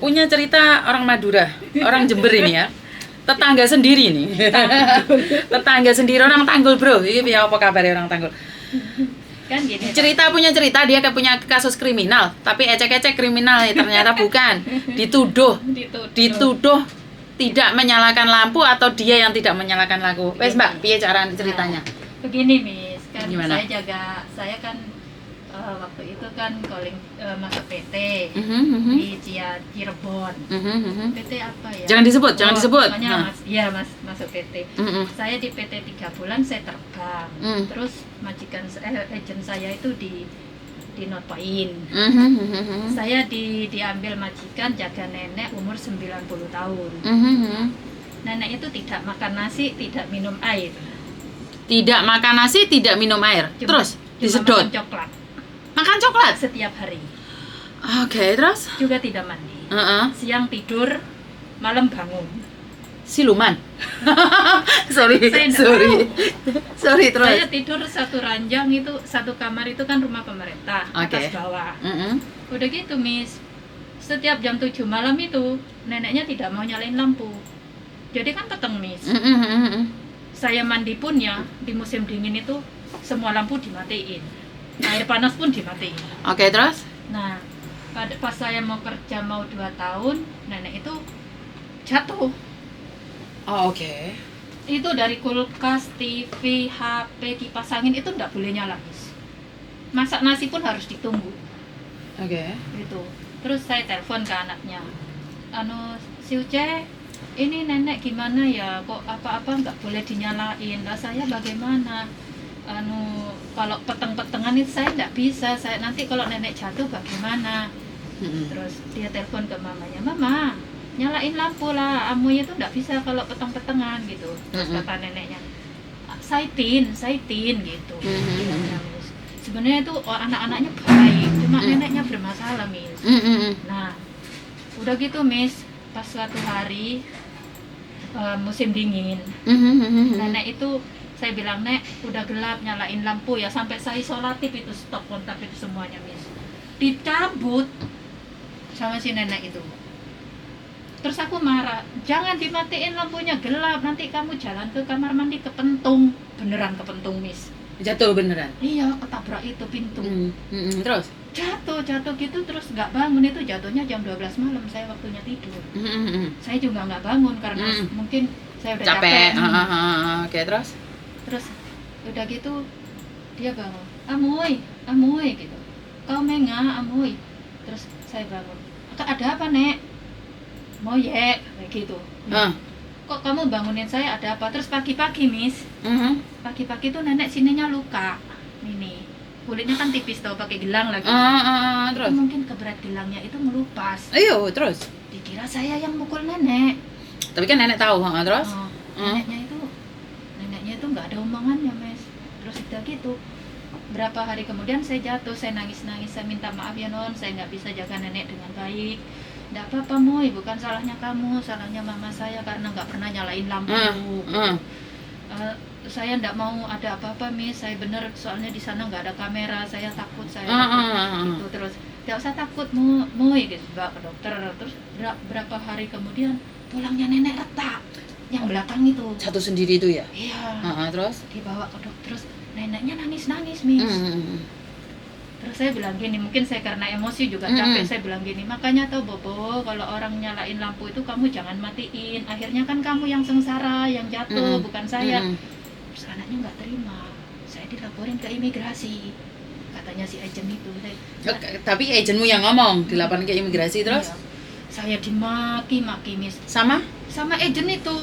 punya cerita orang Madura, orang Jember ini ya. Tetangga sendiri nih. Tetangga sendiri orang Tanggul, Bro. Ini ya apa kabar orang Tanggul? Kan gini, Punya cerita dia punya kasus kriminal, tapi ecek-ecek kriminal ya ternyata bukan. Dituduh tidak menyalakan lampu atau dia yang tidak menyalakan lampu. Wes Mbak, piye cara ceritanya? Begini Miss, kan Gimana? saya kan waktu itu kan calling masuk PT di Cirebon. PT apa ya? Jangan disebut. Pokoknya masuk PT. Saya di PT 3 bulan saya terbang. Terus majikan agent saya itu di Notoin. Saya diambil majikan jaga nenek umur 90 tahun. Nenek itu tidak makan nasi, tidak minum air. Tidak makan nasi, tidak minum air. Terus disedot. Makan coklat Makan coklat setiap hari. Oke, terus? Juga tidak mandi. Siang tidur, malam bangun. Siluman. sorry. Terus. Saya tidur satu ranjang itu, satu kamar itu kan rumah pemerintah, atas bawah. Udah gitu Miss, setiap jam 7 malam itu neneknya tidak mau nyalain lampu. Jadi kan peteng Miss. Saya mandi pun ya di musim dingin itu semua lampu dimatiin, air panas pun dimatiin. Oke, terus? Nah, pas saya mau kerja mau 2 tahun, nenek itu jatuh. Oh, oke. Itu dari kulkas, TV, HP dipasangin itu nggak boleh nyala, Miss. Masak nasi pun harus ditunggu. Oke. Gitu. Terus saya telepon ke anaknya. Si Uce, ini nenek gimana ya? Kok apa-apa nggak boleh dinyalain? Lah saya bagaimana? Kalau peteng-petengan itu saya nggak bisa. Saya nanti kalau nenek jatuh bagaimana? Terus dia telepon ke mamanya, Mama, nyalain lampu lah, amunya tuh nggak bisa kalau peteng-petengan gitu. Terus kata neneknya, saitin gitu. Sebenarnya itu anak-anaknya baik, cuma neneknya bermasalah, Miss. Nah, udah gitu Miss, pas suatu hari musim dingin, nenek itu saya bilang, Nek, udah gelap, nyalain lampu ya. Sampai saya isolatif itu, stop kontak itu semuanya Miss, dicabut sama si nenek itu. Terus aku marah, jangan dimatiin lampunya, gelap, nanti kamu jalan ke kamar mandi kepentung. Beneran kepentung Miss, Jatuh beneran? iya, ketabrak itu pintu. Terus? Jatuh gitu, terus nggak bangun. Itu jatuhnya jam 12 malam, saya waktunya tidur. Saya juga nggak bangun karena mungkin saya udah capek. Oke, terus? Terus udah gitu dia bangun, Amoy gitu, kau menga Amoy. Terus saya bangun, ada apa Nek? Moyek kayak gitu. Kok kamu bangunin saya, ada apa? Terus pagi-pagi Miss, pagi-pagi tuh nenek sininya luka, ini kulitnya kan tipis tau, pakai gelang lagi. Terus? Mungkin keberat gelangnya itu melupas. Ayo, terus? Dikira saya yang mukul nenek. Tapi kan nenek tahu, terus? Neneknya itu nggak ada omongannya Mas. Terus udah gitu, berapa hari kemudian saya jatuh, saya nangis-nangis, saya minta maaf ya Non, saya nggak bisa jaga nenek dengan baik. Nggak apa-apa Moy, bukan salahnya kamu, salahnya mama saya karena nggak pernah nyalain lampu. Saya nggak mau ada apa-apa Miss, saya bener soalnya di sana nggak ada kamera, saya takut, gitu. Terus nggak usah takut Moy gitu, bawa ke dokter. Terus berapa hari kemudian tulangnya nenek retak yang belakang itu. Satu sendiri itu ya? Iya. Terus? Dibawa ke dokter, terus neneknya nangis-nangis Miss. Terus saya bilang gini, mungkin saya karena emosi juga capek, saya bilang gini, makanya tau Bobo, kalau orang nyalain lampu itu kamu jangan matiin, akhirnya kan kamu yang sengsara, yang jatuh, bukan saya. Terus anaknya nggak terima, saya dilaporin ke imigrasi, katanya si agent itu. Tapi agentmu yang ngomong, dilaporin ke imigrasi terus? Iya. Saya dimaki-maki Miss. Sama agent itu,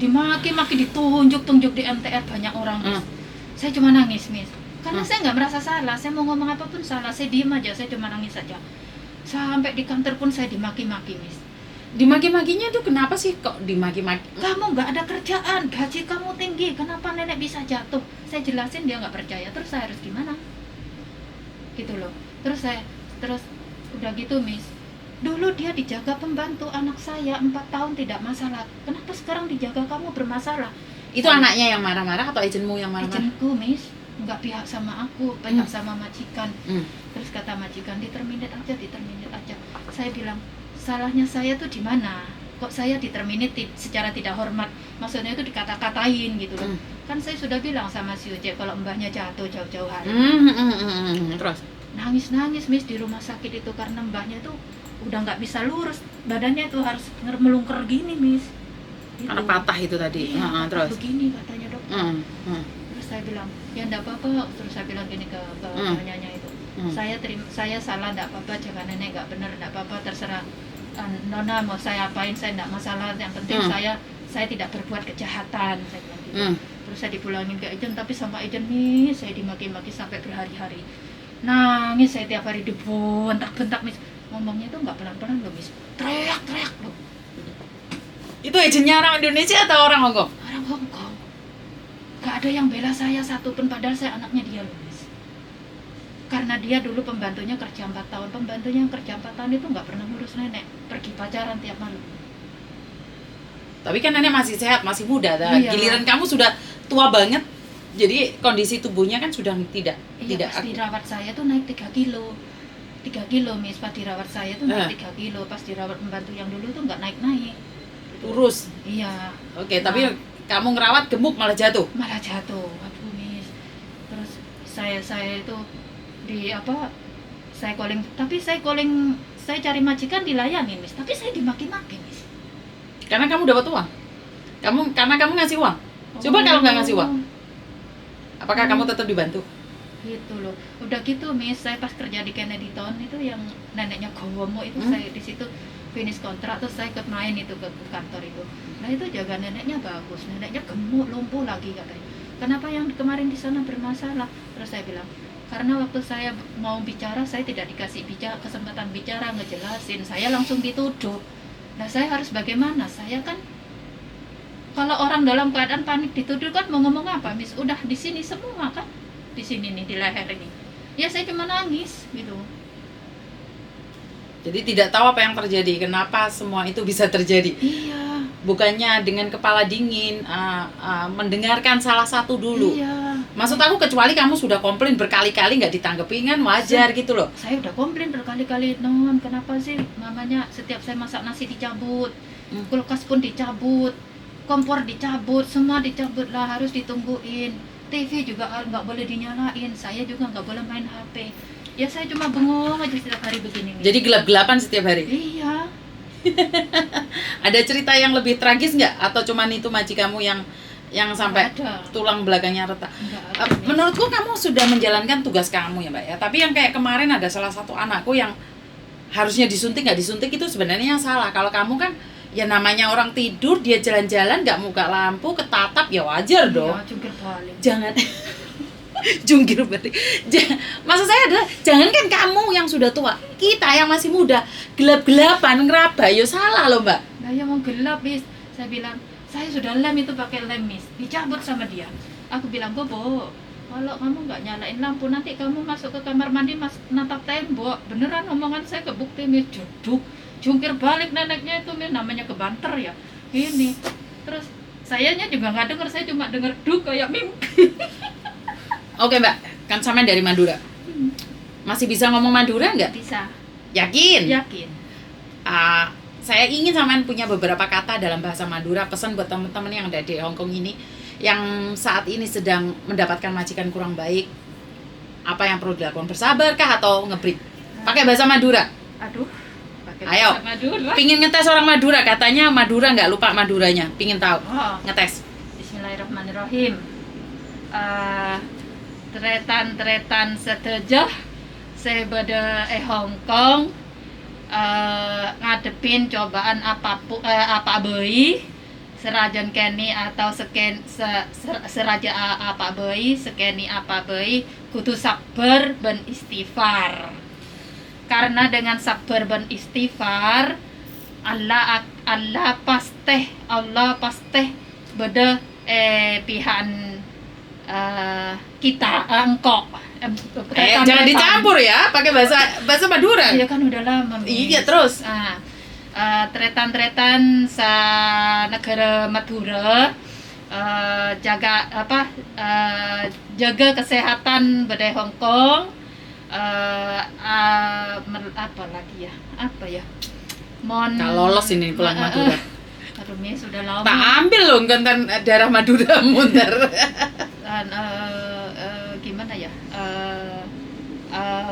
dimaki-maki, ditunjuk-tunjuk di MTR banyak orang Miss. Saya cuma nangis Miss, karena saya nggak merasa salah, saya mau ngomong apapun salah, saya diem aja, saya cuma nangis saja. Sampai di kantor pun saya dimaki-maki Miss. Dimaki-makinya itu kenapa sih kok dimaki-maki? Kamu nggak ada kerjaan, gaji kamu tinggi, kenapa nenek bisa jatuh? Saya jelasin, dia nggak percaya, terus saya harus gimana? Gitu loh. Terus udah gitu Miss, dulu dia dijaga pembantu anak saya 4 tahun tidak masalah, kenapa sekarang dijaga kamu bermasalah? Itu anaknya yang marah-marah atau agentmu yang marah-marah? Agentku Miss, nggak pihak sama aku, pihak sama majikan. Terus kata majikan, diterminate aja. Saya bilang, salahnya saya tuh di mana? Kok saya diterminate secara tidak hormat? Maksudnya itu dikata-katain gitu loh. Kan saya sudah bilang sama si Uje kalau mbahnya jatuh jauh-jauh hari. Terus Nangis-nangis Miss di rumah sakit itu karena mbahnya tuh udah nggak bisa lurus, badannya itu harus melungker gini Miss. Gitu. karena patah itu tadi. Iya, Terus begini katanya dokter. Hmm. Terus saya bilang, ya enggak apa-apa. Terus saya bilang gini ke nyanya itu, saya salah, enggak apa-apa, jangan nenek, enggak benar, enggak apa-apa, terserah Nona mau saya apain, saya enggak masalah, yang penting saya tidak berbuat kejahatan, saya bilang gitu. Terus saya dipulangin ke Ijen, tapi sama Ijen nih saya dimaki-maki sampai berhari-hari, nangis saya tiap hari, dibentak-bentak Miss. Ngomongnya tuh enggak pelan-pelan loh Miss, teriak-teriak loh. Itu agennya orang Indonesia atau orang Hongkong? Orang Hongkong. Gak ada yang bela saya satupun, padahal saya anaknya dia loh Miss. Karena dia dulu pembantunya kerja 4 tahun. Pembantunya yang kerja 4 tahun itu gak pernah ngurus nenek. Pergi pacaran tiap malam. Tapi kan nenek masih sehat, masih muda. Iya. Giliran kamu sudah tua banget. Jadi kondisi tubuhnya kan sudah tidak Iya, pas dirawat saya tuh naik 3 kilo. 3 kilo Miss, pas dirawat saya tuh naik 3 kilo. Pas dirawat pembantu yang dulu tuh gak naik-naik. Kurus. Iya. Oke, tapi kamu ngerawat gemuk malah jatuh. Malah jatuh. Waduh Miss. Terus saya itu saya calling, saya cari majikan dilayani Miss, tapi saya dimaki-maki Miss. Karena kamu dapat uang. Karena kamu ngasih uang. Coba kalau nggak ngasih uang, apakah kamu tetap dibantu? Gitu loh. Udah gitu Miss, saya pas kerja di Kennedy Town itu yang neneknya Gowomo itu, saya di situ finish kontrak, terus saya ikut main itu ke kantor itu. Nah itu jaga neneknya bagus, neneknya gemuk, lumpuh lagi katanya. Kenapa yang kemarin di sana bermasalah? Terus saya bilang, karena waktu saya mau bicara, saya tidak dikasih kesempatan bicara, ngejelasin, saya langsung dituduh. Nah saya harus bagaimana? Saya kan kalau orang dalam keadaan panik dituduh kan mau ngomong apa Miss? Udah di sini semua kan, di sini nih, di leher ini. Ya saya cuma nangis gitu. Jadi tidak tahu apa yang terjadi, kenapa semua itu bisa terjadi. Iya. Bukannya dengan kepala dingin, mendengarkan salah satu dulu. Iya. Maksud aku kecuali kamu sudah komplain berkali-kali nggak ditanggapi kan wajar gitu loh. Saya udah komplain berkali-kali, Non, kenapa sih mamanya setiap saya masak nasi dicabut, kulkas pun dicabut, kompor dicabut, semua dicabut lah, harus ditungguin. TV juga nggak boleh dinyalain, saya juga nggak boleh main HP. Ya saya cuma bengong aja setiap hari begini. Jadi gelap-gelapan setiap hari? Iya. Ada cerita yang lebih tragis nggak? Atau cuman itu majikanmu yang sampai tulang belakangnya retak? Menurutku kamu sudah menjalankan tugas kamu ya Mbak ya. Tapi yang kayak kemarin ada salah satu anakku yang harusnya disuntik nggak disuntik, itu sebenarnya yang salah. Kalau kamu kan ya namanya orang tidur, dia jalan-jalan nggak buka lampu, ketatap, ya wajar dong. Iya, jungkir balik. Jangan jungkir balik. Maksud saya adalah jangankan kamu yang sudah tua, kita yang masih muda gelap-gelapan ngeraba, ya salah loh Mbak. Nah ya mau gelap Miss, saya bilang saya sudah lem itu pakai lem Miss, dicabut sama dia. Aku bilang, Bobo, kalau kamu nggak nyalain lampu nanti kamu masuk ke kamar mandi natap tembok. Beneran omongan saya kebukti Miss, jeduk, jungkir balik neneknya itu Miss, namanya kebanter ya. Ini terus sayanya juga nggak dengar, saya cuma dengar duk kayak mimpi. Oke Mbak, kan sama dari Madura. Masih bisa ngomong Madura nggak? Bisa. Yakin? Yakin. Saya ingin sampean punya beberapa kata dalam bahasa Madura, pesan buat teman-teman yang ada di Hongkong ini, yang saat ini sedang mendapatkan majikan kurang baik. Apa yang perlu dilakukan? Bersabarkah atau ngebreak? Pakai bahasa Madura. Aduh. Pakai Ayo. bahasa Madura. Pingin ngetes orang Madura, katanya Madura nggak lupa Maduranya. Pingin tahu. Oh. Ngetes. Bismillahirrahmanirrahim. Tretan setejah saya pada Hongkong, ngadepin cobaan apapun, apa bayi serajan keni atau seraja apa bayi sekeni apa bayi, kudu sabar ben istighfar. Karena dengan sabar ben istighfar Allah pasti beda pihan kita engkau. Jangan dicampur ya, pakai bahasa Madura. Iya kan udah lama. Iya terus. Tretan sa negara Madura, jaga kesehatan badai Hongkong. Apa lagi ya? Apa ya? Mon Nggak lolos ini pulang Madura. Aduh Miss, sudah lama. Tak ambil loh konten daerah Madura munter. Dan, gimana ya?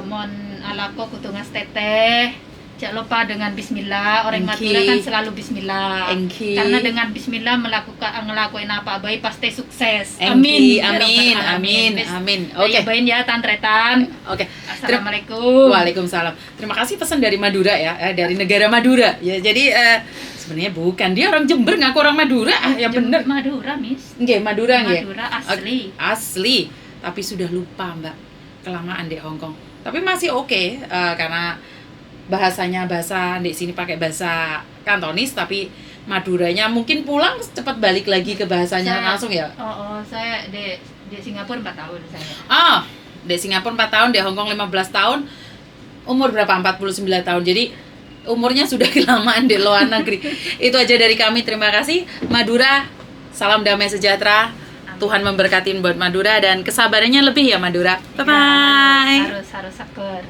Mon alako kutungas teteh. Jangan lupa dengan bismillah. Orang Engki. Madura kan selalu bismillah. Engki. Karena dengan bismillah ngelakuin apa baik pasti sukses. Engki, Amin. amin, Miss. amin. Oke. Oke. Bayin ya Tantretan. Oke. Assalamualaikum. Waalaikumsalam. Terima kasih pesan dari Madura ya, dari negara Madura. Ya, jadi sebenarnya bukan dia orang Jember ngaku orang Madura. Ya bener. Madura, Miss. Nggih, Madura nggih. Madura asli. Asli, tapi sudah lupa Mbak. Kelamaan di Hong Kong. Tapi masih oke karena bahasanya bahasa di sini pakai bahasa Kantonis, tapi Maduranya mungkin pulang cepat balik lagi ke bahasanya langsung ya. Saya di Singapura 4 tahun saya. Di Singapura 4 tahun, di Hong Kong 15 tahun. Umur berapa? 49 tahun. Jadi umurnya sudah kelamaan di luar negeri. Itu aja dari kami. Terima kasih Madura. Salam damai sejahtera. Tuhan memberkatin buat Madura dan kesabarannya lebih ya Madura. Bye bye. Harus sabar.